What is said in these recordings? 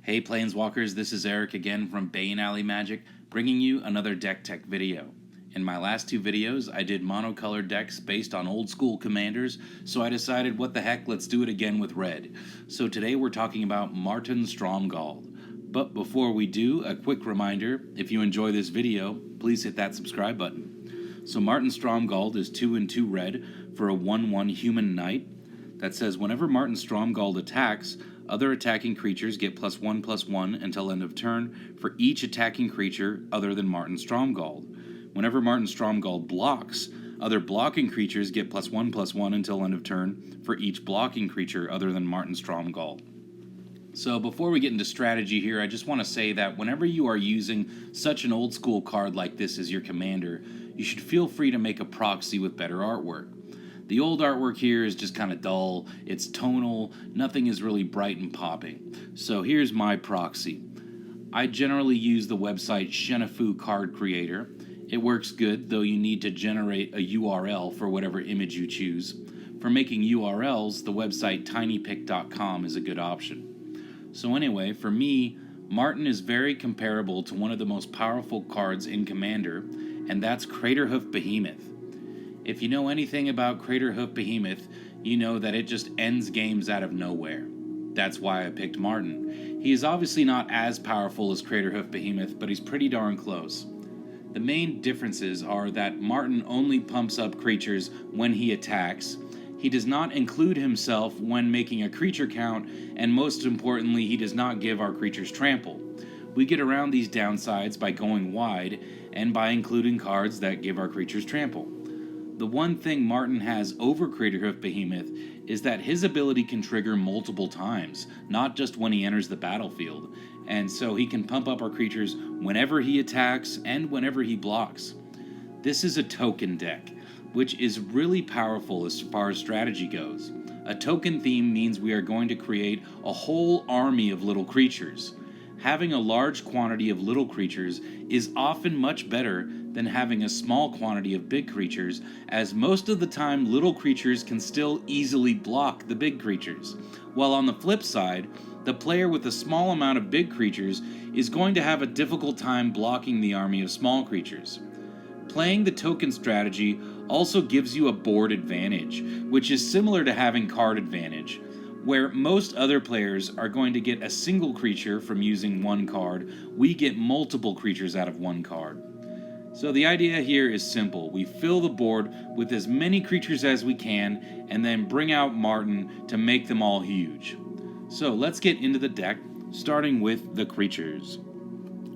Hey Planeswalkers, this is Eric again from Bane Alley Magic, bringing you another deck tech video. In my last two videos, I did monocolored decks based on old school commanders, so I decided what the heck, let's do it again with red. So today we're talking about Márton Stromgald. But before we do, a quick reminder, if you enjoy this video, please hit that subscribe button. So Márton Stromgald is 2/2 red for a 1/1 human knight that says whenever Márton Stromgald attacks, other attacking creatures get +1/+1 until end of turn for each attacking creature other than Márton Stromgald. Whenever Márton Stromgald blocks, other blocking creatures get +1/+1 until end of turn for each blocking creature other than Márton Stromgald. So before we get into strategy here, I just want to say that whenever you are using such an old school card like this as your commander, you should feel free to make a proxy with better artwork. The old artwork here is just kind of dull, it's tonal, nothing is really bright and popping. So here's my proxy. I generally use the website Shenafu Card Creator. It works good, though you need to generate a URL for whatever image you choose. For making URLs, the website tinypic.com is a good option. So anyway, for me, Marton is very comparable to one of the most powerful cards in Commander, and that's Craterhoof Behemoth. If you know anything about Craterhoof Behemoth, you know that it just ends games out of nowhere. That's why I picked Marton. He is obviously not as powerful as Craterhoof Behemoth, but he's pretty darn close. The main differences are that Marton only pumps up creatures when he attacks. He does not include himself when making a creature count, and most importantly, he does not give our creatures trample. We get around these downsides by going wide, and by including cards that give our creatures trample. The one thing Marton has over Craterhoof Behemoth is that his ability can trigger multiple times, not just when he enters the battlefield, and so he can pump up our creatures whenever he attacks and whenever he blocks. This is a token deck, which is really powerful as far as strategy goes. A token theme means we are going to create a whole army of little creatures. Having a large quantity of little creatures is often much better than having a small quantity of big creatures, as most of the time little creatures can still easily block the big creatures. While on the flip side, the player with a small amount of big creatures is going to have a difficult time blocking the army of small creatures. Playing the token strategy also gives you a board advantage, which is similar to having card advantage. Where most other players are going to get a single creature from using one card, we get multiple creatures out of one card. So the idea here is simple. We fill the board with as many creatures as we can, and then bring out Marton to make them all huge. So let's get into the deck, starting with the creatures.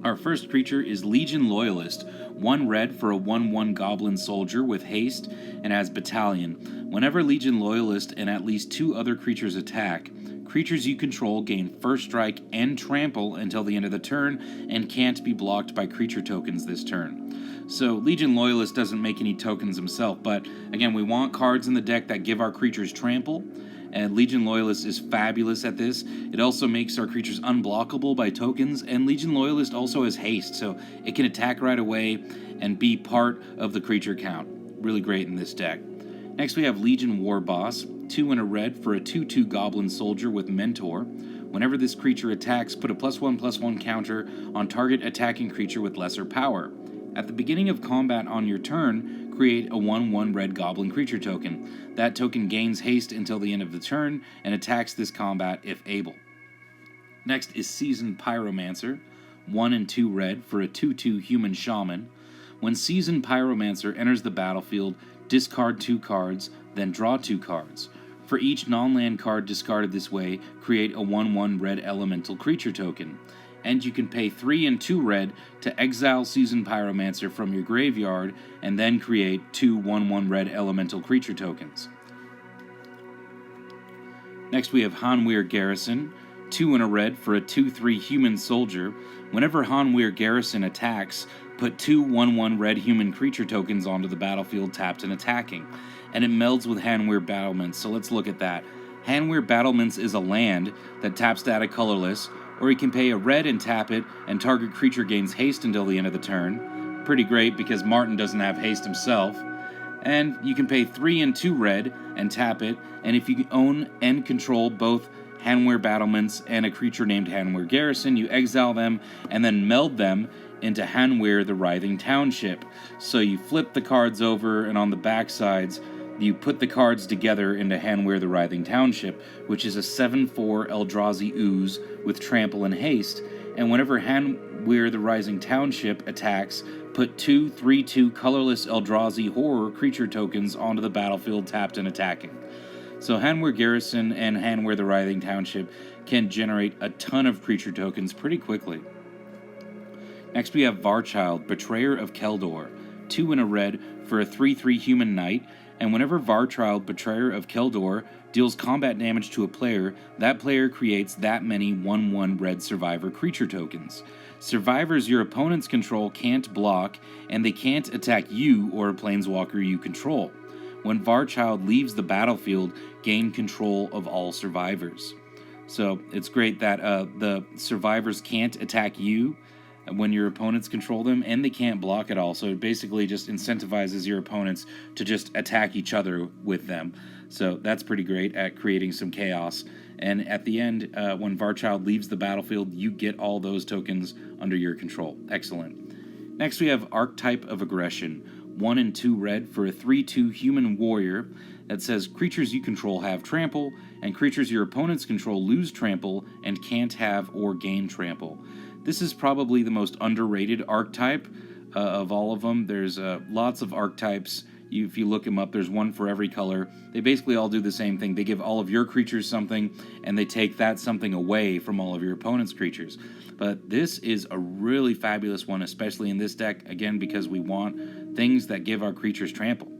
Our first creature is Legion Loyalist, 1 red for a 1/1 Goblin Soldier with haste and has Battalion. Whenever Legion Loyalist and at least 2 other creatures attack, creatures you control gain first strike and trample until the end of the turn and can't be blocked by creature tokens this turn. So Legion Loyalist doesn't make any tokens himself, but again, we want cards in the deck that give our creatures trample, and Legion Loyalist is fabulous at this. It also makes our creatures unblockable by tokens, and Legion Loyalist also has haste, so it can attack right away and be part of the creature count. Really great in this deck. Next we have Legion War Boss, 2 and a red for a 2/2 Goblin Soldier with Mentor. Whenever this creature attacks, put a +1/+1 counter on target attacking creature with lesser power. At the beginning of combat on your turn, create a 1/1 red goblin creature token. That token gains haste until the end of the turn and attacks this combat if able. Next is Seasoned Pyromancer, 1 and 2 red for a 2/2 human shaman. When Seasoned Pyromancer enters the battlefield, discard 2 cards, then draw 2 cards. For each non-land card discarded this way, create a 1/1 red elemental creature token. And you can pay 3 and 2 red to exile Seasoned Pyromancer from your graveyard, and then create 2 1/1 red elemental creature tokens. Next we have Hanweir Garrison, 2 and a red for a 2/3 human soldier. Whenever Hanweir Garrison attacks, put 2 1/1 red human creature tokens onto the battlefield tapped and attacking. And it melds with Hanweir Battlements, so let's look at that. Hanweir Battlements is a land that taps data colorless, or you can pay a red and tap it, and target creature gains haste until the end of the turn. Pretty great because Marton doesn't have haste himself. And you can pay 3 and 2 red and tap it, and if you own and control both Hanweir Battlements and a creature named Hanweir Garrison. You exile them and then meld them into Hanweir the Writhing Township. So you flip the cards over, and on the back sides, you put the cards together into Hanweir the Writhing Township, which is a 7/4 Eldrazi ooze with trample and haste. And whenever Hanweir the Rising Township attacks, put 2 3/2 colorless Eldrazi horror creature tokens onto the battlefield tapped and attacking. So Hanweir Garrison and Hanweir the Writhing Township can generate a ton of creature tokens pretty quickly. Next we have Varchild, Betrayer of Keldor, 2 in a red for a 3/3 human knight, and whenever Varchild, Betrayer of Keldor, deals combat damage to a player, that player creates that many 1/1 red survivor creature tokens. Survivors your opponents control can't block, and they can't attack you or a planeswalker you control. When Varchild leaves the battlefield, gain control of all survivors. So it's great that the survivors can't attack you when your opponents control them, and they can't block at all. So it basically just incentivizes your opponents to just attack each other with them. So that's pretty great at creating some chaos. And at the end, when Varchild leaves the battlefield, you get all those tokens under your control. Excellent. Next we have Archetype of Aggression, 1 and 2 red for a 3/2 human warrior that says creatures you control have trample, and creatures your opponents control lose trample and can't have or gain trample. This is probably the most underrated archetype of all of them. There's lots of archetypes. If you look them up, there's one for every color. They basically all do the same thing. They give all of your creatures something, and they take that something away from all of your opponent's creatures. But this is a really fabulous one, especially in this deck, again, because we want things that give our creatures trample.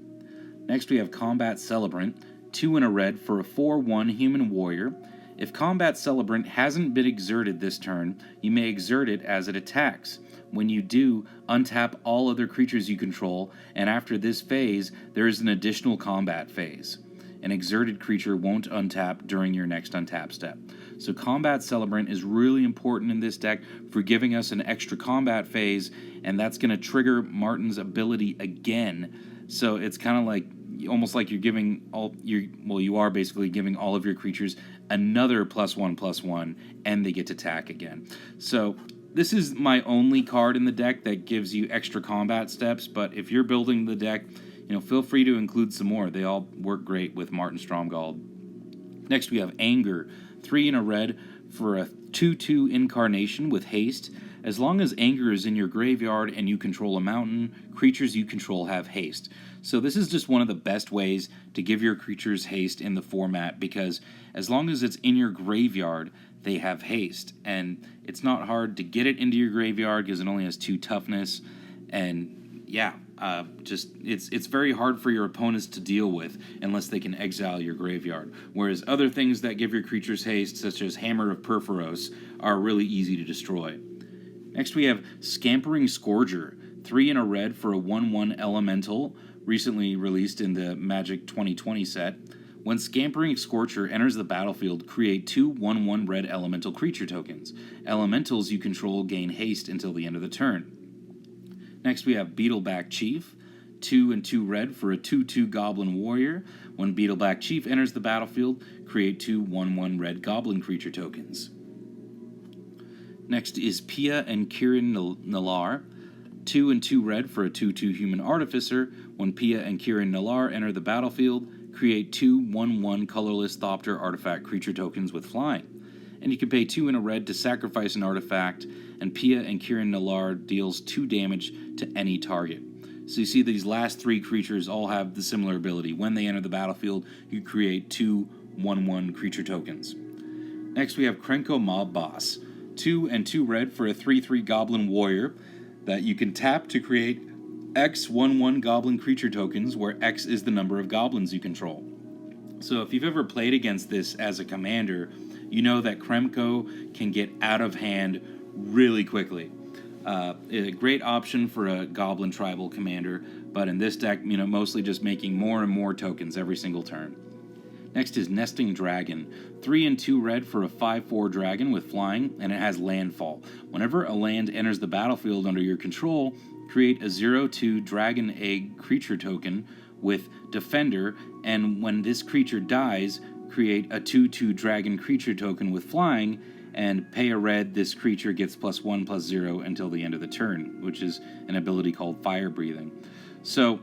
Next we have Combat Celebrant, 2 in a red for a 4/1 human warrior. If Combat Celebrant hasn't been exerted this turn, you may exert it as it attacks. When you do, untap all other creatures you control, and after this phase, there is an additional combat phase. An exerted creature won't untap during your next untap step. So Combat Celebrant is really important in this deck for giving us an extra combat phase, and that's going to trigger Marton's ability again. So it's kind of like, almost like you're giving you are basically giving all of your creatures another +1/+1, and they get to attack again. So this is my only card in the deck that gives you extra combat steps, but if you're building the deck, feel free to include some more. They all work great with Márton Stromgald. Next we have Anger, 3 in a red for a 2/2 incarnation with haste. As long as Anger is in your graveyard and you control a mountain, creatures you control have haste. So this is just one of the best ways to give your creatures haste in the format, because as long as it's in your graveyard, they have haste. And it's not hard to get it into your graveyard because it only has 2 toughness. And yeah, it's very hard for your opponents to deal with unless they can exile your graveyard. Whereas other things that give your creatures haste, such as Hammer of Perforos, are really easy to destroy. Next we have Scampering Scorcher, 3 in a red for a 1/1 elemental, recently released in the Magic 2020 set. When Scampering Scorcher enters the battlefield, create 2 1/1 red elemental creature tokens. Elementals you control gain haste until the end of the turn. Next we have Beetleback Chief, 2 and 2 red for a 2/2 Goblin Warrior. When Beetleback Chief enters the battlefield, create 2 1/1 red Goblin creature tokens. Next is Pia and Kirin Nalaar, 2 and 2 red for a 2/2 Human Artificer. When Pia and Kirin Nalaar enter the battlefield, create 2 1/1 colorless Thopter artifact creature tokens with flying. And you can pay 2 in a red to sacrifice an artifact, and Pia and Kirin Nalaar deals 2 damage to any target. So you see these last 3 creatures all have the similar ability. When they enter the battlefield, you create 2 1/1 creature tokens. Next we have Krenko Mob Boss, 2 and 2 red for a 3/3 Goblin Warrior that you can tap to create X 1/1 Goblin creature tokens, where X is the number of goblins you control. So if you've ever played against this as a commander, you know that Krenko can get out of hand really quickly. A great option for a Goblin Tribal commander, but in this deck, mostly just making more and more tokens every single turn. Next is Nesting Dragon, 3 and 2 red for a 5/4 dragon with flying, and it has landfall. Whenever a land enters the battlefield under your control, create a 0/2 Dragon Egg creature token with Defender, and when this creature dies, create a 2/2 dragon creature token with flying, and pay a red, this creature gets +1/+0 until the end of the turn, which is an ability called Fire Breathing. So,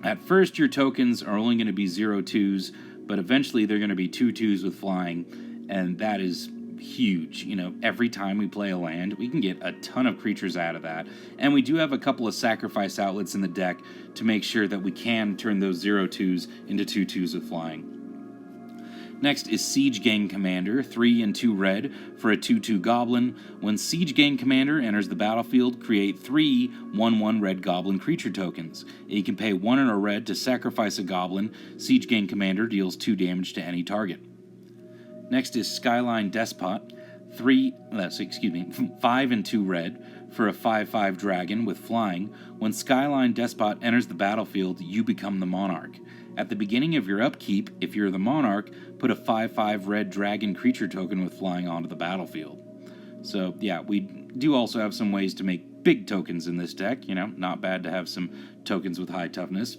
at first your tokens are only going to be 0/2s, but eventually they're going to be 2/2s with flying, and that is huge. You know, every time we play a land, we can get a ton of creatures out of that, and we do have a couple of sacrifice outlets in the deck to make sure that we can turn those 0/2s into 2/2s with flying. Next is Siege Gang Commander, 3 and 2 red for a 2/2 goblin. When Siege Gang Commander enters the battlefield, create 3 1/1 red goblin creature tokens. You can pay 1 and a red to sacrifice a goblin. Siege Gang Commander deals 2 damage to any target. Next is Skyline Despot, 5 and 2 red for a 5/5 dragon with flying. When Skyline Despot enters the battlefield, you become the monarch. At the beginning of your upkeep, if you're the monarch, put a 5/5 red dragon creature token with flying onto the battlefield. So yeah, we do also have some ways to make big tokens in this deck, you know, not bad to have some tokens with high toughness.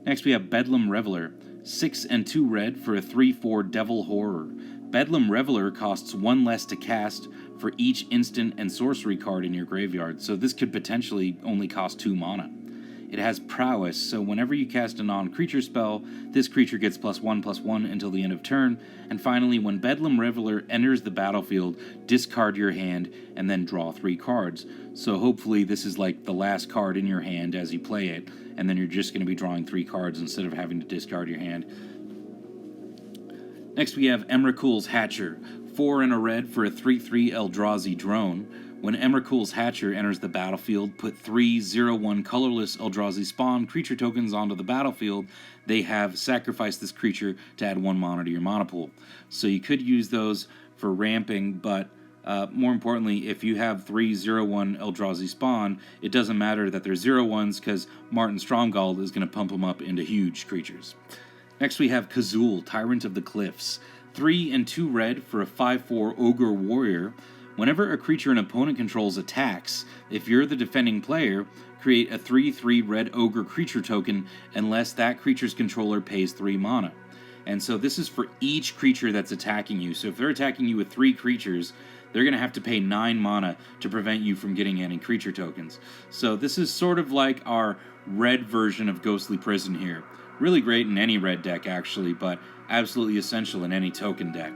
Next we have Bedlam Reveler, 6 and 2 red for a 3/4 Devil Horror. Bedlam Reveler costs 1 less to cast for each instant and sorcery card in your graveyard, so this could potentially only cost 2 mana. It has prowess, so whenever you cast a non-creature spell, this creature gets +1/+1 until the end of turn. And finally, when Bedlam Reveler enters the battlefield, discard your hand and then draw 3 cards. So hopefully this is like the last card in your hand as you play it, and then you're just going to be drawing 3 cards instead of having to discard your hand. Next we have Emrakul's Hatcher, 4 and a red for a 3/3 Eldrazi drone. When Emrakul's Hatcher enters the battlefield, put 3 0/1 colorless Eldrazi spawn creature tokens onto the battlefield. They have sacrificed this creature to add 1 mana to your mana pool. So you could use those for ramping, but more importantly, if you have 3 0/1 Eldrazi spawn, it doesn't matter that they're 0/1s because Márton Stromgald is going to pump them up into huge creatures. Next we have Kazoo, Tyrant of the Cliffs, 3 and 2 red for a 5/4 Ogre Warrior. Whenever a creature an opponent controls attacks, if you're the defending player, create a 3/3 red ogre creature token unless that creature's controller pays 3 mana. And so this is for each creature that's attacking you. So if they're attacking you with 3 creatures, they're going to have to pay 9 mana to prevent you from getting any creature tokens. So this is sort of like our red version of Ghostly Prison here. Really great in any red deck actually, but absolutely essential in any token deck.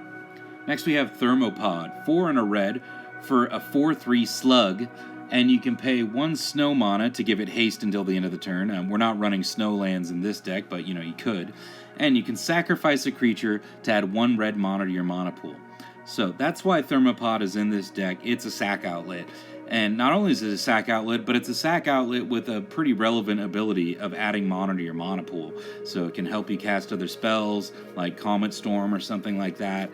Next we have Thermo Pod, 4 and a red for a 4/3 slug, and you can pay 1 snow mana to give it haste until the end of the turn. We're not running snow lands in this deck, but you know, you could. And you can sacrifice a creature to add 1 red mana to your mana pool. So that's why Thermo Pod is in this deck. It's a sack outlet. And not only is it a sack outlet, but it's a sack outlet with a pretty relevant ability of adding mana to your mana pool. So it can help you cast other spells, like Comet Storm or something like that.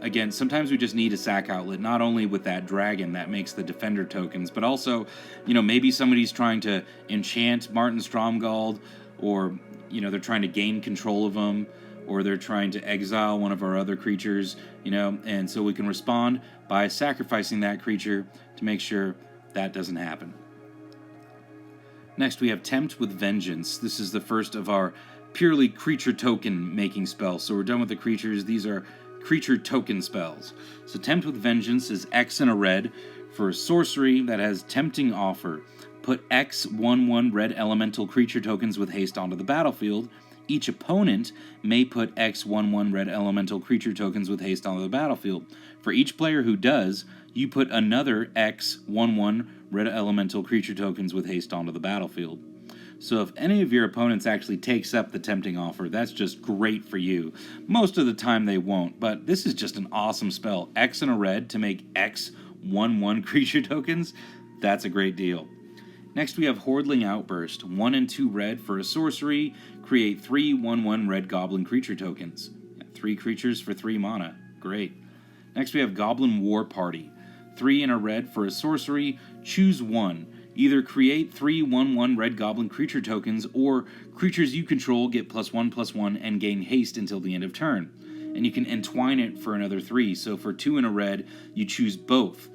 Again, sometimes we just need a sack outlet, not only with that dragon that makes the defender tokens, but also, you know, maybe somebody's trying to enchant Márton Stromgald, or, you know, they're trying to gain control of them, or they're trying to exile one of our other creatures, you know, and so we can respond by sacrificing that creature to make sure that doesn't happen. Next, we have Tempt with Vengeance. This is the first of our purely creature token making spells. So we're done with the creatures. These are creature token spells. So Tempt with Vengeance is X and a red for a sorcery that has Tempting Offer. Put X 1/1 red elemental creature tokens with haste onto the battlefield. Each opponent may put X 1/1 red elemental creature tokens with haste onto the battlefield. For each player who does, you put another X 1/1 red elemental creature tokens with haste onto the battlefield. So if any of your opponents actually takes up the Tempting Offer, that's just great for you. Most of the time they won't, but this is just an awesome spell. X and a red to make X 1/1 creature tokens, that's a great deal. Next we have Hordley Outburst, 1 and 2 red for a sorcery, create 3 1/1 red goblin creature tokens. 3 creatures for 3 mana, great. Next we have Goblin War Party, 3 and a red for a sorcery, choose 1. Either create 3 1/1 red goblin creature tokens, or creatures you control get +1/+1 and gain haste until the end of turn. And you can entwine it for another 3, so for 2 and a red, you choose both.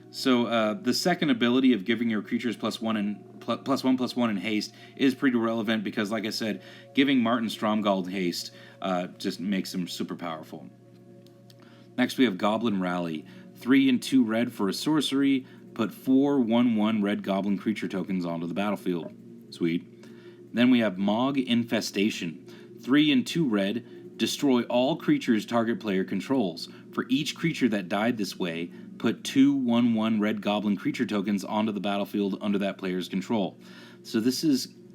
So the second ability of giving your creatures +1 and +1/+1 in haste is pretty relevant because, like I said, giving Márton Stromgald haste just makes him super powerful. Next, we have Goblin Rally. 3 and 2 red for a sorcery. Put 4/1/1 red goblin creature tokens onto the battlefield. Sweet. Then we have Mog Infestation. 3 and 2 red. Destroy all creatures target player controls. For each creature that died this way, put 2/1/1 red goblin creature tokens onto the battlefield under that player's control. So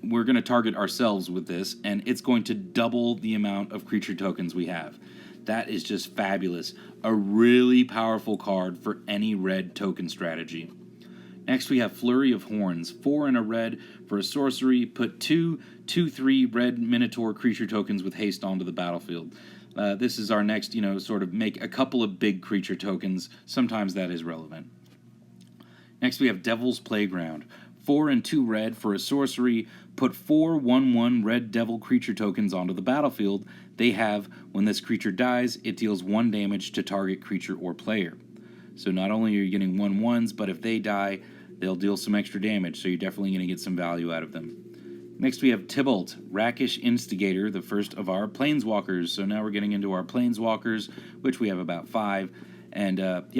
we're going to target ourselves with this, and it's going to double the amount of creature tokens we have. That is just fabulous. A really powerful card for any red token strategy. Next we have Flurry of Horns. 4 and a red for a sorcery. Put 2/2/3 red Minotaur creature tokens with haste onto the battlefield. This is our next, sort of make a couple of big creature tokens. Sometimes that is relevant. Next we have Devil's Playground. 4 and 2 red for a sorcery. Put 4/1/1 red devil creature tokens onto the battlefield. They have, when this creature dies, it deals 1 damage to target creature or player. So not only are you getting 1/1s, but if they die, they'll deal some extra damage, so you're definitely going to get some value out of them. Next we have Tybalt, Rakish Instigator, the first of our Planeswalkers. So now we're getting into our Planeswalkers, which we have about 5, and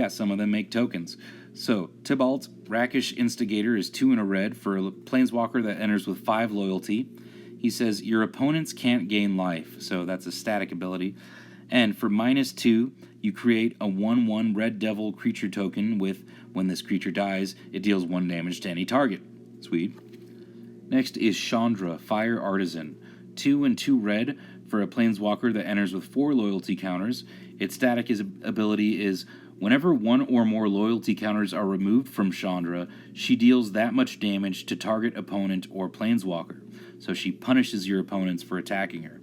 some of them make tokens. So Tybalt, Rakish Instigator is 2 and a red for a Planeswalker that enters with 5 loyalty. He says your opponents can't gain life, so that's a static ability. And for -2, you create a 1/1 red devil creature token with, when this creature dies, it deals 1 damage to any target. Sweet. Next is Chandra, Fire Artisan. 2 and 2 red for a Planeswalker that enters with 4 loyalty counters. Its static ability is whenever 1 or more loyalty counters are removed from Chandra, she deals that much damage to target opponent or Planeswalker. So she punishes your opponents for attacking her.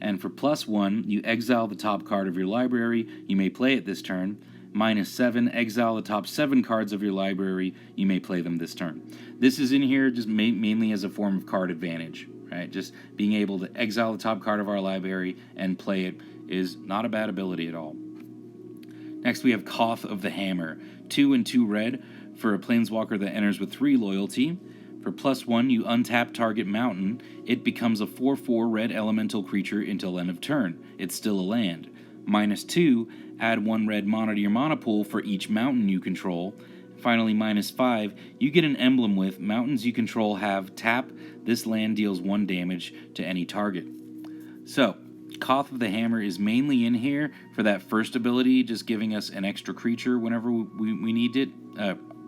And for +1, you exile the top card of your library. You may play it this turn. -7, exile the top 7 cards of your library. You may play them this turn. This is in here just mainly as a form of card advantage, right? Just being able to exile the top card of our library and play it is not a bad ability at all. Next we have Koth of the Hammer. 2 and 2 red for a Planeswalker that enters with 3 loyalty. For +1, you untap target mountain. It becomes a 4/4 red elemental creature until end of turn. It's still a land. -2, add 1 red mana to your mana pool for each mountain you control. Finally, -5, you get an emblem with mountains you control have tap. This land deals 1 damage to any target. So, Koth of the Hammer is mainly in here for that first ability, just giving us an extra creature whenever we need it.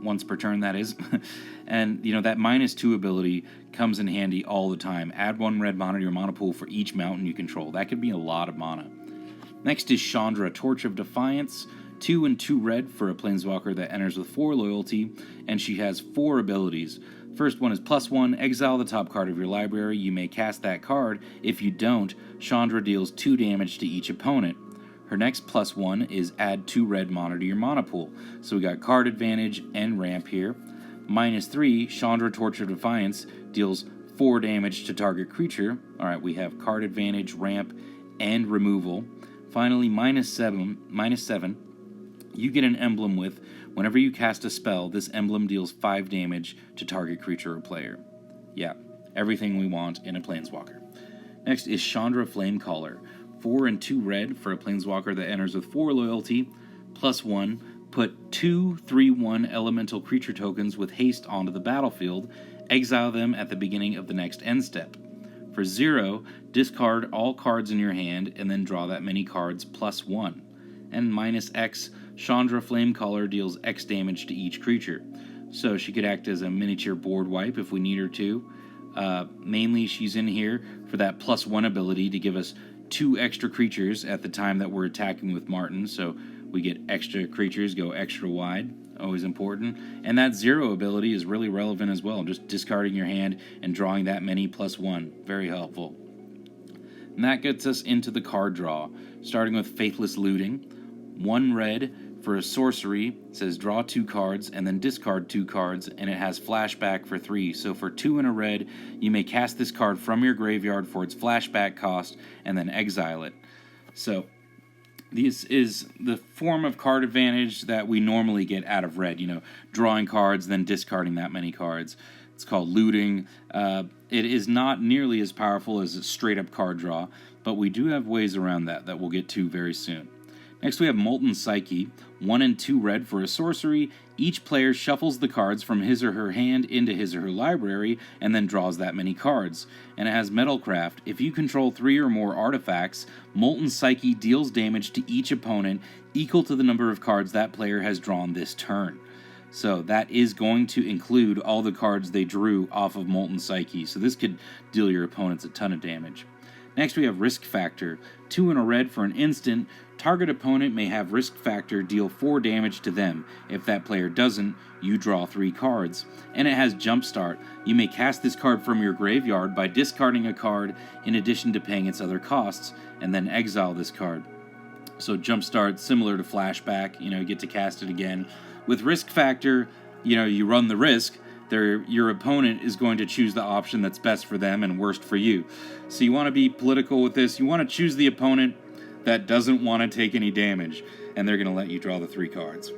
Once per turn, that is. And, that -2 ability comes in handy all the time. Add 1 red mana to your mana pool for each mountain you control. That could be a lot of mana. Next is Chandra, Torch of Defiance. 2 and 2 red for a Planeswalker that enters with 4 loyalty, and she has 4 abilities. First one is +1, exile the top card of your library. You may cast that card. If you don't, Chandra deals 2 damage to each opponent. Her next +1 is add 2 red mana to your mana pool. So we got card advantage and ramp here. -3, Chandra, Torch of Defiance deals 4 damage to target creature. Alright, we have card advantage, ramp, and removal. Finally, -7, you get an emblem with, whenever you cast a spell, this emblem deals 5 damage to target creature or player. Yeah, everything we want in a Planeswalker. Next is Chandra Flamecaller. 4 and 2 red for a Planeswalker that enters with 4 loyalty. +1, put 2 3/1 elemental creature tokens with haste onto the battlefield. Exile them at the beginning of the next end step. For 0, discard all cards in your hand and then draw that many cards +1. And -X, Chandra Flamecaller deals X damage to each creature. So she could act as a miniature board wipe if we need her to. Mainly she's in here for that +1 ability to give us 2 extra creatures at the time that we're attacking with Marton, so we get extra creatures, go extra wide, always important. And that 0 ability is really relevant as well, just discarding your hand and drawing that many +1, very helpful. And that gets us into the card draw, starting with Faithless Looting. 1 red for a sorcery, it says draw 2 cards and then discard 2 cards, and it has flashback for 3. So for 2 and a red, you may cast this card from your graveyard for its flashback cost and then exile it. So this is the form of card advantage that we normally get out of red, drawing cards, then discarding that many cards. It's called looting. It is not nearly as powerful as a straight-up card draw, but we do have ways around that we'll get to very soon. Next we have Molten Psyche, 1 and 2 red for a sorcery. Each player shuffles the cards from his or her hand into his or her library and then draws that many cards. And it has Metalcraft. If you control 3 or more artifacts, Molten Psyche deals damage to each opponent equal to the number of cards that player has drawn this turn. So that is going to include all the cards they drew off of Molten Psyche, so this could deal your opponents a ton of damage. Next we have Risk Factor, 2 and a red for an instant. Target opponent may have Risk Factor deal 4 damage to them. If that player doesn't, you draw 3 cards. And it has Jumpstart. You may cast this card from your graveyard by discarding a card in addition to paying its other costs, and then exile this card. So Jumpstart, similar to Flashback, you get to cast it again. With Risk Factor, you run the risk. Your opponent is going to choose the option that's best for them and worst for you. So you want to be political with this. You want to choose the opponent that doesn't want to take any damage, and they're going to let you draw the 3 cards.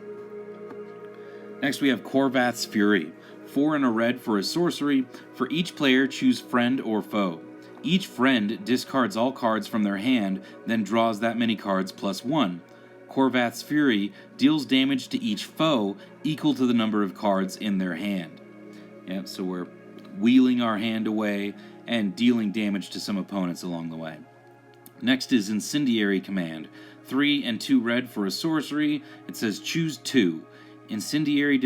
Next we have Corvettes Fury, 4 and a red for a sorcery. For each player, choose friend or foe. Each friend discards all cards from their hand, then draws that many cards plus 1. Corvettes Fury deals damage to each foe equal to the number of cards in their hand. Yeah, so we're wheeling our hand away and dealing damage to some opponents along the way. Next is Incendiary Command, 3 and 2 red for a sorcery. It says choose 2. Incendiary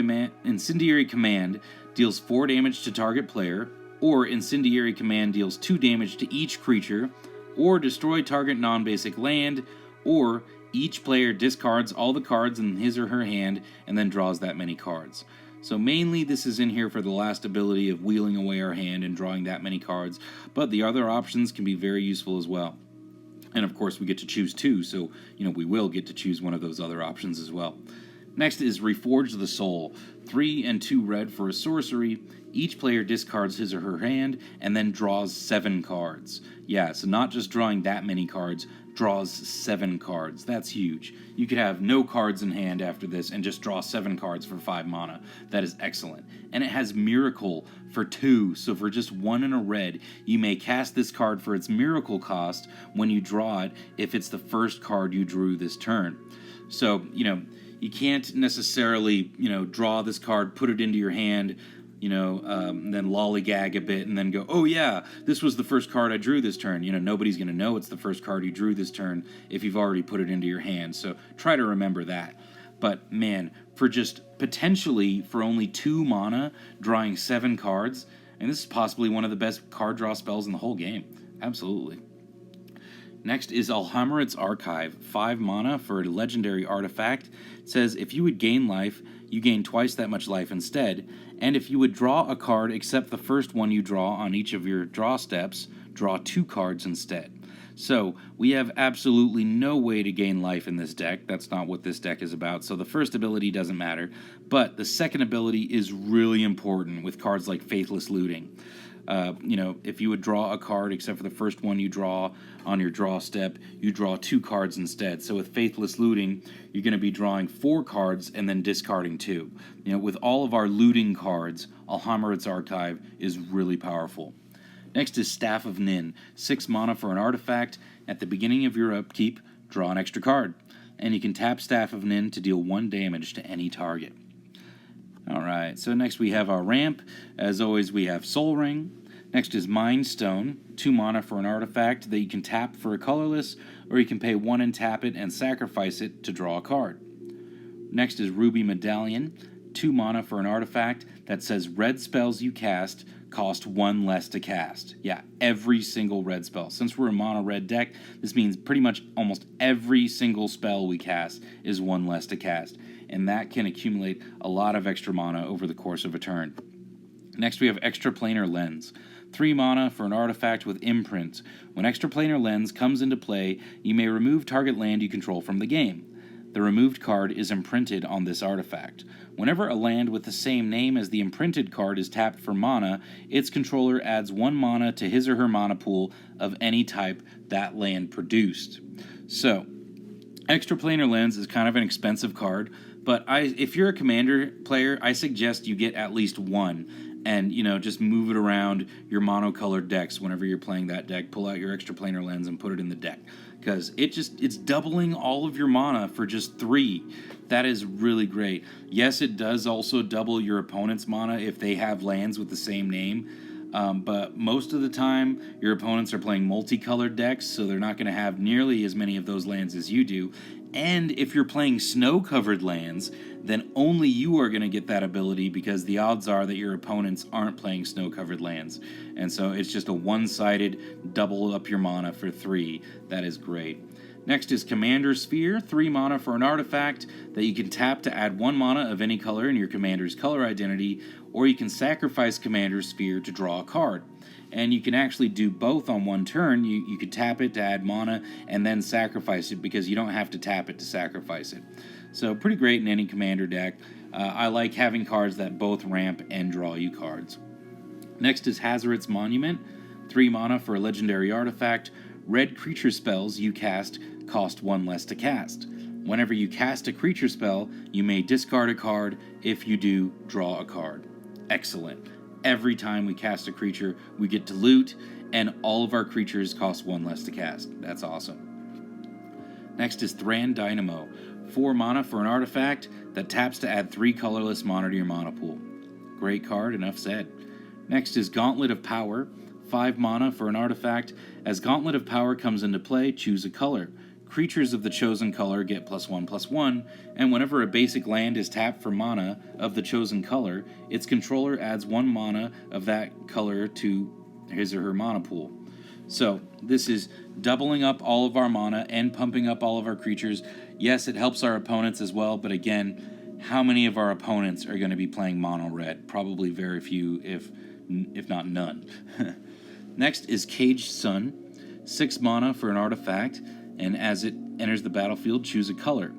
Command deals 4 damage to target player, or Incendiary Command deals 2 damage to each creature, or destroy target non-basic land, or each player discards all the cards in his or her hand and then draws that many cards. So mainly this is in here for the last ability of wheeling away our hand and drawing that many cards, but the other options can be very useful as well. And of course we get to choose 2, so we will get to choose one of those other options as well. Next is Reforged the Sole, 3 and 2 red for a sorcery. Each player discards his or her hand and then draws 7 cards. Yeah, so not just drawing that many cards, draws 7 cards. That's huge. You could have no cards in hand after this and just draw 7 cards for 5 mana. That is excellent. And it has Miracle for 2, so for just 1 and a red, you may cast this card for its Miracle cost when you draw it if it's the first card you drew this turn. So, you can't necessarily, draw this card, put it into your hand, then lollygag a bit and then go, oh yeah, this was the first card I drew this turn. Nobody's going to know it's the first card you drew this turn if you've already put it into your hand. So try to remember that. But man, for just potentially for only 2 mana, drawing 7 cards, and this is possibly one of the best card draw spells in the whole game. Absolutely. Next is Alhammarit's Archive, 5 mana for a legendary artifact. It says, if you would gain life, you gain twice that much life instead, and if you would draw a card except the first one you draw on each of your draw steps, draw 2 cards instead. So, we have absolutely no way to gain life in this deck. That's not what this deck is about, so the first ability doesn't matter, but the second ability is really important with cards like Faithless Looting. If you would draw a card except for the first one you draw on your draw step, you draw 2 cards instead. So with Faithless Looting, you're going to be drawing 4 cards and then discarding 2. With all of our looting cards, Alhammarit's Archive is really powerful. Next is Staff of Nin, 6 mana for an artifact. At the beginning of your upkeep, draw an extra card, and you can tap Staff of Nin to deal 1 damage to any target. Alright, so next we have our ramp. As always, we have Soul Ring. Next is Mind Stone, 2 mana for an artifact that you can tap for a colorless, or you can pay 1 and tap it and sacrifice it to draw a card. Next is Ruby Medallion, 2 mana for an artifact that says red spells you cast cost 1 less to cast. Yeah, every single red spell. Since we're a mono-red deck, this means pretty much almost every single spell we cast is 1 less to cast, and that can accumulate a lot of extra mana over the course of a turn. Next we have Extraplanar Lens, 3 mana for an artifact with Imprint. When Extraplanar Lens comes into play, you may remove target land you control from the game. The removed card is imprinted on this artifact. Whenever a land with the same name as the imprinted card is tapped for mana, its controller adds 1 mana to his or her mana pool of any type that land produced. So, Extraplanar Lens is kind of an expensive card, but if you're a commander player, I suggest you get at least 1. and, just move it around your monocolored decks whenever you're playing that deck. Pull out your extra planar lens and put it in the deck, because it's doubling all of your mana for just 3. That is really great. Yes, it does also double your opponent's mana if they have lands with the same name, but most of the time your opponents are playing multicolored decks, so they're not going to have nearly as many of those lands as you do. And if you're playing snow-covered lands, then only you are going to get that ability, because the odds are that your opponents aren't playing snow-covered lands. And so it's just a one-sided double up your mana for 3. That is great. Next is Commander Sphere, 3 mana for an artifact that you can tap to add 1 mana of any color in your commander's color identity, or you can sacrifice Commander Sphere to draw a card. And you can actually do both on one turn. You could tap it to add mana and then sacrifice it, because you don't have to tap it to sacrifice it. So pretty great in any commander deck. I like having cards that both ramp and draw you cards. Next is Hazard's Monument, 3 mana for a legendary artifact. Red creature spells you cast cost 1 less to cast. Whenever you cast a creature spell, you may discard a card. If you do, draw a card. Excellent. Every time we cast a creature, we get to loot, and all of our creatures cost 1 less to cast. That's awesome. Next is Thran Dynamo, 4 mana for an artifact that taps to add 3 colorless mana to your mana pool. Great card, enough said. Next is Gauntlet of Power, 5 mana for an artifact. As Gauntlet of Power comes into play, choose a color. Creatures of the chosen color get +1/+1, and whenever a basic land is tapped for mana of the chosen color, its controller adds 1 mana of that color to his or her mana pool. So, this is doubling up all of our mana and pumping up all of our creatures. Yes, it helps our opponents as well, but again, how many of our opponents are going to be playing mono red? Probably very few, if not none. Next is Caged Sun, 6 mana for an artifact, and as it enters the battlefield, choose a color.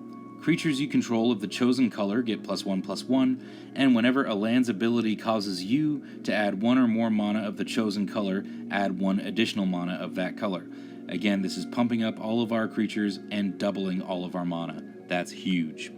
Creatures you control of the chosen color get +1/+1, and whenever a land's ability causes you to add 1 or more mana of the chosen color, add 1 additional mana of that color. Again, this is pumping up all of our creatures and doubling all of our mana. That's huge.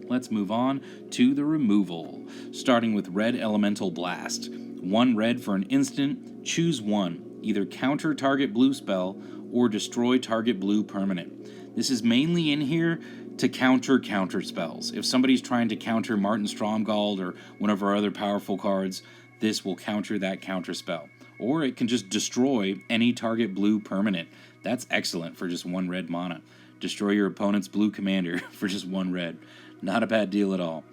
Let's move on to the removal, starting with Red Elemental Blast. 1 red for an instant, choose 1. Either counter target blue spell or destroy target blue permanent. This is mainly in here to counter spells. If somebody's trying to counter Márton Stromgald or one of our other powerful cards, this will counter that counter spell. Or it can just destroy any target blue permanent. That's excellent for just 1 red mana. Destroy your opponent's blue commander for just 1 red. Not a bad deal at all.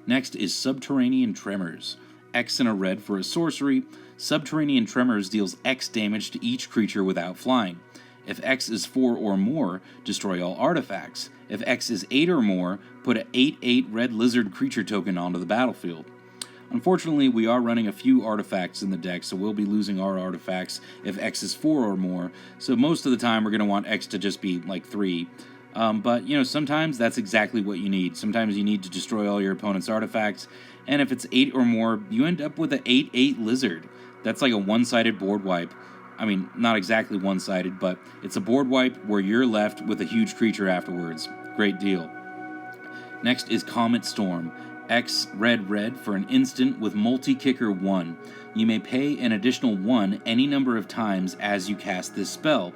Next is Subterranean Tremors. X and a red for a sorcery. Subterranean Tremors deals X damage to each creature without flying. If X is 4 or more, destroy all artifacts. If X is 8 or more, put an 8/8 red lizard creature token onto the battlefield. Unfortunately, we are running a few artifacts in the deck, so we'll be losing our artifacts if X is 4 or more, so most of the time we're going to want X to just be like 3. But, sometimes that's exactly what you need. Sometimes you need to destroy all your opponent's artifacts, and if it's 8 or more, you end up with an 8/8 lizard. That's like a one-sided board wipe. I mean, not exactly one-sided, but it's a board wipe where you're left with a huge creature afterwards. Great deal. Next is Comet Storm. X red for an instant with multi-kicker 1. You may pay an additional 1 any number of times as you cast this spell.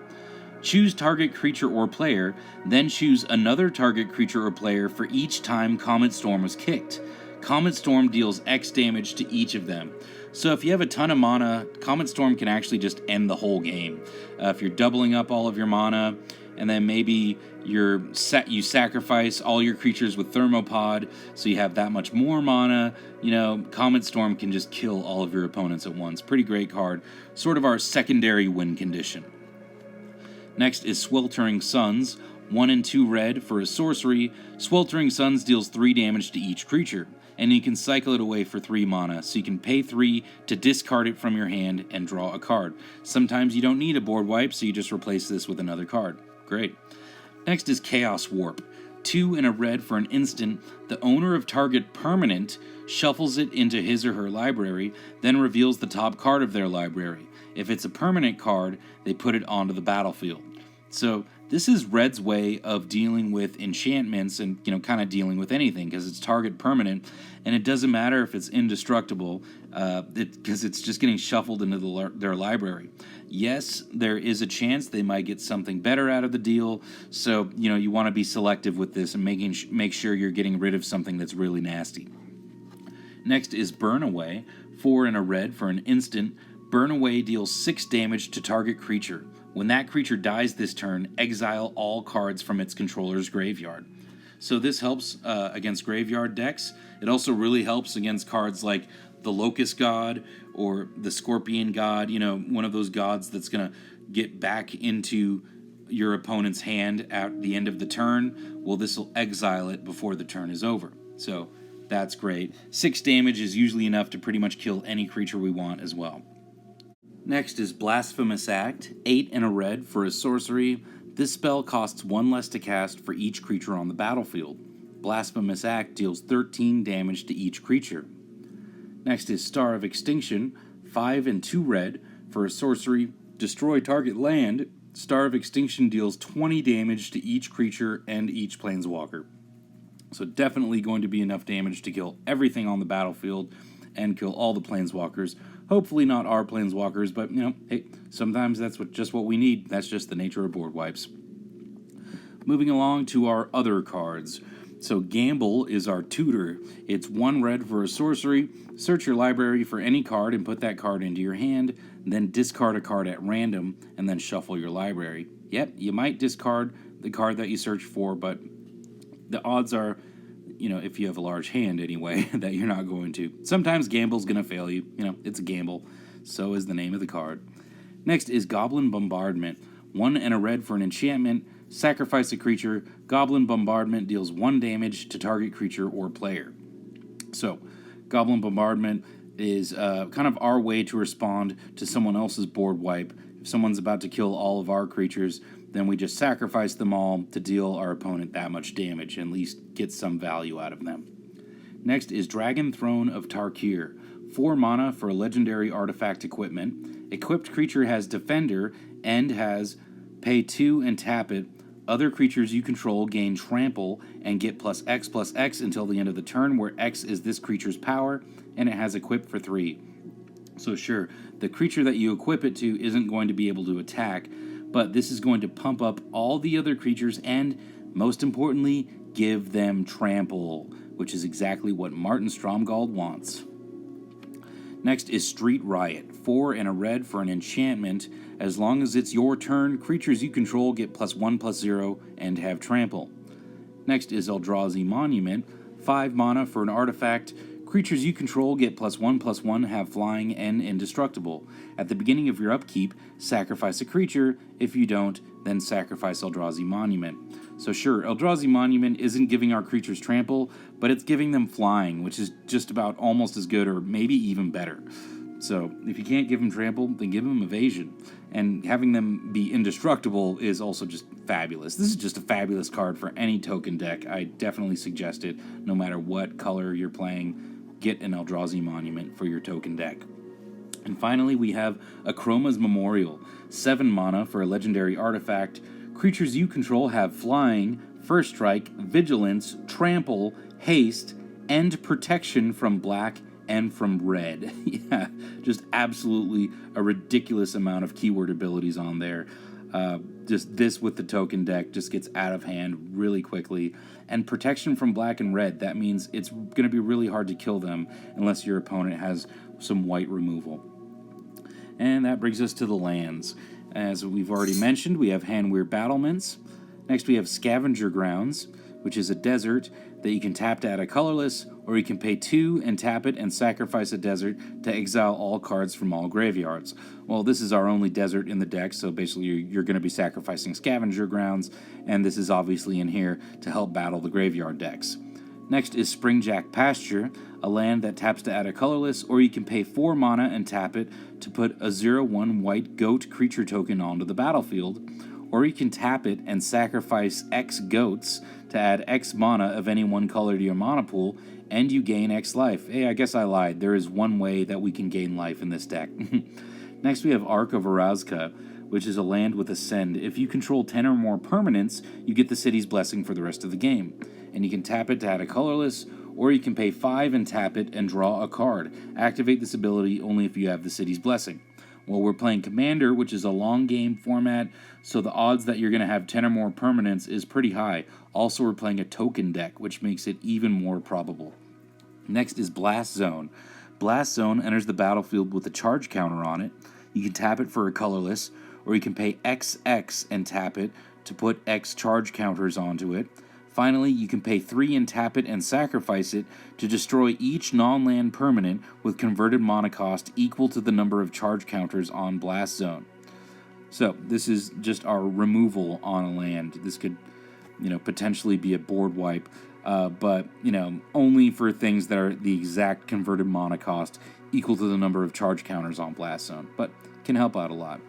Choose target creature or player, then choose another target creature or player for each time Comet Storm was kicked. Comet Storm deals X damage to each of them. So if you have a ton of mana, Comet Storm can actually just end the whole game. If you're doubling up all of your mana, and then maybe you sacrifice all your creatures with Thermo Pod, so you have that much more mana, Comet Storm can just kill all of your opponents at once. Pretty great card. Sort of our secondary win condition. Next is Sweltering Suns. 1 and 2 red for a sorcery. Sweltering Suns deals 3 damage to each creature, and you can cycle it away for 3 mana, so you can pay 3 to discard it from your hand and draw a card. Sometimes you don't need a board wipe, so you just replace this with another card. Great. Next is Chaos Warp. 2 and a red for an instant. The owner of target permanent shuffles it into his or her library, then reveals the top card of their library. If it's a permanent card, they put it onto the battlefield. So This is Red's way of dealing with enchantments and, kind of dealing with anything, because it's target permanent, and it doesn't matter if it's indestructible, because it's just getting shuffled into their library. Yes, there is a chance they might get something better out of the deal, so, you want to be selective with this and make sure you're getting rid of something that's really nasty. Next is Burn Away. 4 and a red for an instant. Burn Away deals 6 damage to target creature. When that creature dies this turn, exile all cards from its controller's graveyard. So this helps against graveyard decks. It also really helps against cards like the Locust God or the Scorpion God, one of those gods that's going to get back into your opponent's hand at the end of the turn. Well, this will exile it before the turn is over. So that's great. 6 damage is usually enough to pretty much kill any creature we want as well. Next is Blasphemous Act, 8 and a red for a sorcery. This spell costs 1 less to cast for each creature on the battlefield. Blasphemous Act deals 13 damage to each creature. Next is Star of Extinction, 5 and 2 red for a sorcery. Destroy target land. Star of Extinction deals 20 damage to each creature and each planeswalker. So definitely going to be enough damage to kill everything on the battlefield and kill all the planeswalkers. Hopefully not our planeswalkers, but, hey, sometimes that's just what we need. That's just the nature of board wipes. Moving along to our other cards. So Gamble is our tutor. It's 1 red for a sorcery. Search your library for any card and put that card into your hand. Then discard a card at random and then shuffle your library. Yep, you might discard the card that you searched for, but the odds are, if you have a large hand anyway, that you're not going to. Sometimes Gamble's going to fail you. It's a gamble. So is the name of the card. Next is Goblin Bombardment. 1 and a red for an enchantment. Sacrifice a creature. Goblin Bombardment deals 1 damage to target creature or player. So, Goblin Bombardment is kind of our way to respond to someone else's board wipe. If someone's about to kill all of our creatures, then we just sacrifice them all to deal our opponent that much damage, and at least get some value out of them. Next is Dragon Throne of Tarkir. 4 mana for a legendary artifact equipment. Equipped creature has Defender and has pay 2 and tap it. Other creatures you control gain trample and get +X until the end of the turn, where X is this creature's power, and it has equip for 3. So sure, the creature that you equip it to isn't going to be able to attack, but this is going to pump up all the other creatures and, most importantly, give them trample, which is exactly what Marton Stromgald wants. Next is Street Riot. 4 and a red for an enchantment. As long as it's your turn, creatures you control get +1/+0 and have trample. Next is Eldrazi Monument. 5 mana for an artifact. Creatures you control get +1/+1, have flying, and indestructible. At the beginning of your upkeep, sacrifice a creature. If you don't, then sacrifice Eldrazi Monument. So sure, Eldrazi Monument isn't giving our creatures trample, but it's giving them flying, which is just about almost as good or maybe even better. So if you can't give them trample, then give them evasion. And having them be indestructible is also just fabulous. This is just a fabulous card for any token deck. I definitely suggest it, no matter what color you're playing. Get an Eldrazi Monument for your token deck. And finally, we have Akroma's Memorial. 7 mana for a legendary artifact. Creatures you control have flying, first strike, vigilance, trample, haste, and protection from black and from red. Yeah, just absolutely a ridiculous amount of keyword abilities on there. Just this with the token deck just gets out of hand really quickly. And protection from black and red, that means it's going to be really hard to kill them unless your opponent has some white removal. And that brings us to the lands. As we've already mentioned, we have Handweir Battlements. Next we have Scavenger Grounds, which is a desert that you can tap to add a colorless, or you can pay 2 and tap it and sacrifice a desert to exile all cards from all graveyards. Well, this is our only desert in the deck, so basically you're going to be sacrificing Scavenger Grounds, and this is obviously in here to help battle the graveyard decks. Next is Springjack Pasture, a land that taps to add a colorless, or you can pay 4 mana and tap it to put a 0/1 white goat creature token onto the battlefield, or you can tap it and sacrifice X goats to add X mana of any one color to your mana pool, and you gain X life. Hey, I guess I lied. There is one way that we can gain life in this deck. Next we have Ark of Orazka, which is a land with Ascend. If you control 10 or more permanents, you get the city's blessing for the rest of the game. And you can tap it to add a colorless, or you can pay 5 and tap it and draw a card. Activate this ability only if you have the city's blessing. Well, we're playing Commander, which is a long game format, so the odds that you're going to have 10 or more permanents is pretty high. Also, we're playing a token deck, which makes it even more probable. Next is Blast Zone. Blast Zone enters the battlefield with a charge counter on it. You can tap it for a colorless, or you can pay XX and tap it to put X charge counters onto it. Finally, you can pay 3 and tap it and sacrifice it to destroy each non-land permanent with converted mana cost equal to the number of charge counters on Blast Zone. So, this is just our removal on a land. This could, potentially be a board wipe, but, only for things that are the exact converted mana cost equal to the number of charge counters on Blast Zone, but can help out a lot.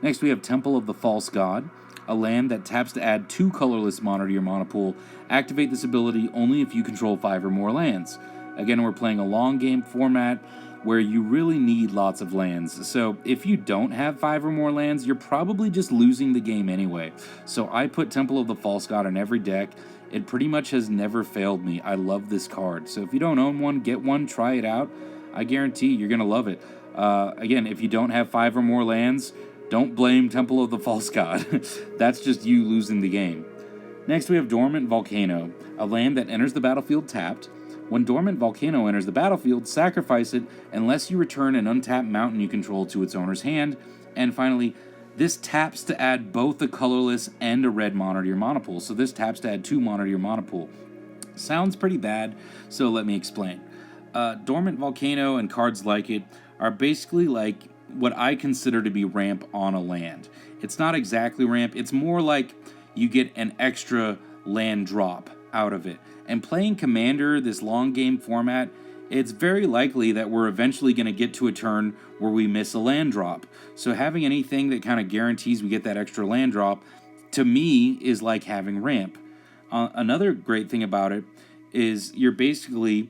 Next, we have Temple of the False God, a land that taps to add 2 colorless mana to your mana pool. Activate this ability only if you control 5 or more lands. Again, we're playing a long game format where you really need lots of lands. So if you don't have 5 or more lands, you're probably just losing the game anyway. So I put Temple of the False God in every deck. It pretty much has never failed me. I love this card. So if you don't own one, get one, try it out. I guarantee you're going to love it. Again, if you don't have 5 or more lands, don't blame Temple of the False God. That's just you losing the game. Next, we have Dormant Volcano, a land that enters the battlefield tapped. When Dormant Volcano enters the battlefield, sacrifice it unless you return an untapped mountain you control to its owner's hand. And finally, this taps to add both a colorless and a red mana to your mana pool. So this taps to add 2 mana to your mana pool. Sounds pretty bad, so let me explain. Dormant Volcano and cards like it are basically like what I consider to be ramp on a land. It's not exactly ramp, it's more like you get an extra land drop out of it. And playing Commander, this long game format, it's very likely that we're eventually going to get to a turn where we miss a land drop. So having anything that kind of guarantees we get that extra land drop, to me, is like having ramp. Another great thing about it is you're basically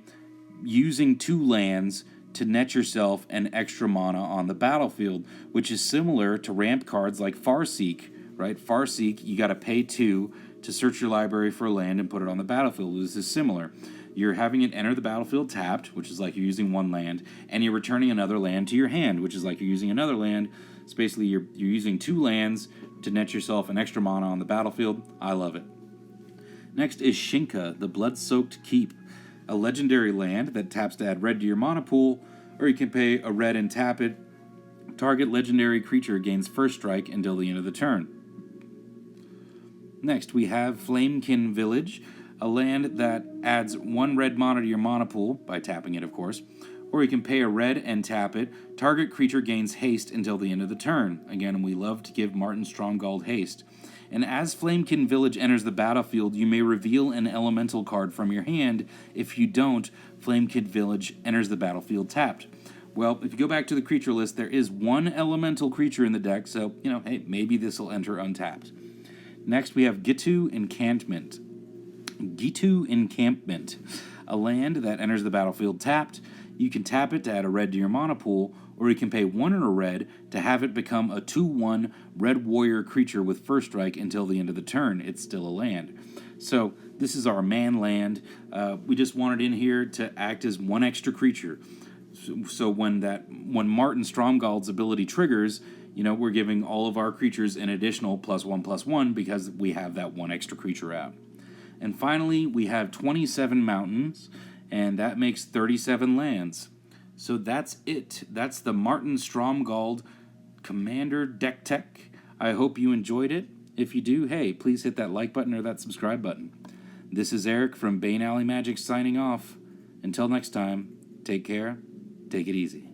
using 2 lands to net yourself an extra mana on the battlefield, which is similar to ramp cards like Farseek, right? Farseek, you got to pay 2 to search your library for a land and put it on the battlefield. This is similar. You're having it enter the battlefield tapped, which is like you're using 1 land, and you're returning another land to your hand, which is like you're using another land. It's basically you're using 2 lands to net yourself an extra mana on the battlefield. I love it. Next is Shinka, the Blood-Soaked Keep, a legendary land that taps to add red to your mana pool, or you can pay a red and tap it. Target legendary creature gains first strike until the end of the turn. Next, we have Flamekin Village, a land that adds 1 red mana to your mana pool, by tapping it, of course, or you can pay a red and tap it. Target creature gains haste until the end of the turn. Again, we love to give Marton Stromgald haste. And as Flamekin Village enters the battlefield, you may reveal an elemental card from your hand. If you don't, Flamekin Village enters the battlefield tapped. Well, if you go back to the creature list, there is 1 elemental creature in the deck, so, hey, maybe this will enter untapped. Next, we have Gitu Encampment. Gitu Encampment, a land that enters the battlefield tapped. You can tap it to add a red to your mana pool, or you can pay 1 and a red to have it become a 2/1 red warrior creature with first strike until the end of the turn. It's still a land. So this is our man land. We just want it in here to act as 1 extra creature. So when Marton Stromgald's ability triggers, we're giving all of our creatures an additional +1/+1 because we have that 1 extra creature out. And finally, we have 27 mountains, and that makes 37 lands. So that's it. That's the Marton Stromgald Commander deck tech. I hope you enjoyed it. If you do, hey, please hit that like button or that subscribe button. This is Eric from Bane Alley Magic signing off. Until next time, take care, take it easy.